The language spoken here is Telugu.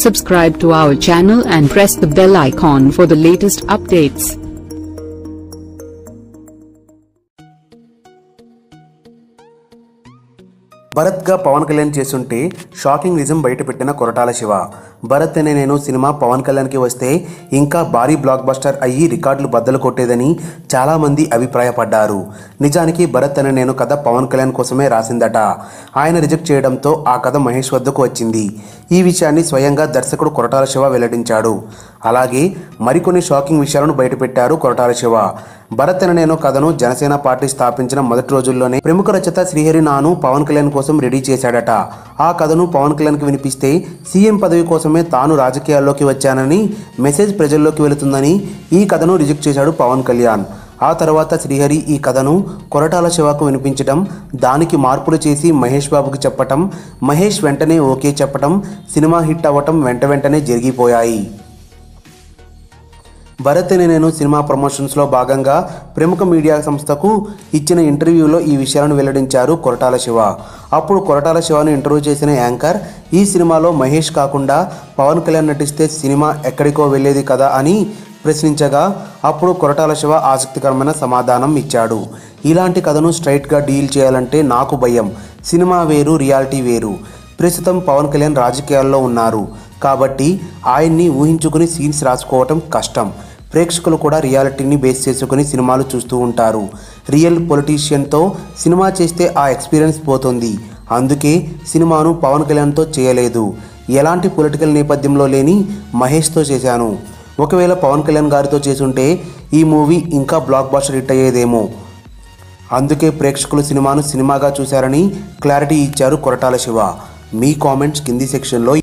Subscribe to our channel and press the bell icon for the latest updates. Bharat గా పవన్ కళ్యాణ్ చేస్తుంటే షాకింగ్ నిజం బయటపెట్టిన కొరటాల శివ. భరత్ అనే నేను సినిమా పవన్ కళ్యాణ్ కి వస్తే ఇంకా భారీ బ్లాక్ బస్టర్ అయ్యి రికార్డులు బద్దలు కొట్టేదని చాలా మంది అభిప్రాయపడ్డారు. నిజానికి భరత్ అనే నేను కథ పవన్ కళ్యాణ్ కోసమే రాసిందట. ఆయన రిజెక్ట్ చేయడంతో ఆ కథ మహేష్ వద్దకు వచ్చింది. ఈ విషయాన్ని స్వయంగా దర్శకుడు కొరటాల శివ వెల్లడించాడు. అలాగే మరికొన్ని షాకింగ్ విషయాలను బయటపెట్టారు కొరటాల శివ. భరత్ అనే నేను కథను జనసేన పార్టీ స్థాపించిన మొదటి రోజుల్లోనే ప్రముఖ రచయిత శ్రీహరి నాను పవన్ కళ్యాణ్ కోసం రెడీ చేశాడట. ఆ కథను పవన్ కళ్యాణ్కి వినిపిస్తే సీఎం పదవి కోసమే తాను రాజకీయాల్లోకి వచ్చానని మెసేజ్ ప్రజల్లోకి వెళుతుందని ఈ కథను రిజెక్ట్ చేశాడు పవన్ కళ్యాణ్. ఆ తర్వాత శ్రీహరి ఈ కథను కొరటాల శివకు వినిపించడం, దానికి మార్పులు చేసి మహేష్ బాబుకి చెప్పటం, మహేష్ వెంటనే ఓకే చెప్పటం, సినిమా హిట్ అవ్వటం వెంటనే జరిగిపోయాయి. భరత్ అనే నేను సినిమా ప్రమోషన్స్లో భాగంగా ప్రముఖ మీడియా సంస్థకు ఇచ్చిన ఇంటర్వ్యూలో ఈ విషయాలను వెల్లడించారు కొరటాల శివ. అప్పుడు కొరటాల శివను ఇంటర్వ్యూ చేసిన యాంకర్ ఈ సినిమాలో మహేష్ కాకుండా పవన్ కళ్యాణ్ నటిస్తే సినిమా ఎక్కడికో వెళ్ళేది కదా అని ప్రశ్నించగా అప్పుడు కొరటాల శివ ఆసక్తికరమైన సమాధానం ఇచ్చాడు. ఇలాంటి కథను స్ట్రైట్గా డీల్ చేయాలంటే నాకు భయం. సినిమా వేరు, రియాలిటీ వేరు. ప్రస్తుతం పవన్ కళ్యాణ్ రాజకీయాల్లో ఉన్నారు కాబట్టి ఆయన్ని ఊహించుకుని సీన్స్ రాసుకోవటం కష్టం. ప్రేక్షకులు కూడా రియాలిటీని బేస్ చేసుకుని సినిమాలు చూస్తూ ఉంటారు. రియల్ పొలిటీషియన్తో సినిమా చేస్తే ఆ ఎక్స్పీరియన్స్ పోతుంది. అందుకే సినిమాను పవన్ కళ్యాణ్తో చేయలేదు. ఎలాంటి పొలిటికల్ నేపథ్యంలో లేని మహేష్తో చేశాను. ఒకవేళ పవన్ కళ్యాణ్ గారితో చేసుంటే ఈ మూవీ ఇంకా బ్లాక్ బస్టర్ హిట్ అయ్యేదేమో. అందుకే ప్రేక్షకులు సినిమాను సినిమాగా చూశారని క్లారిటీ ఇచ్చారు కొరటాల శివ. మీ కామెంట్స్ కింది సెక్షన్లో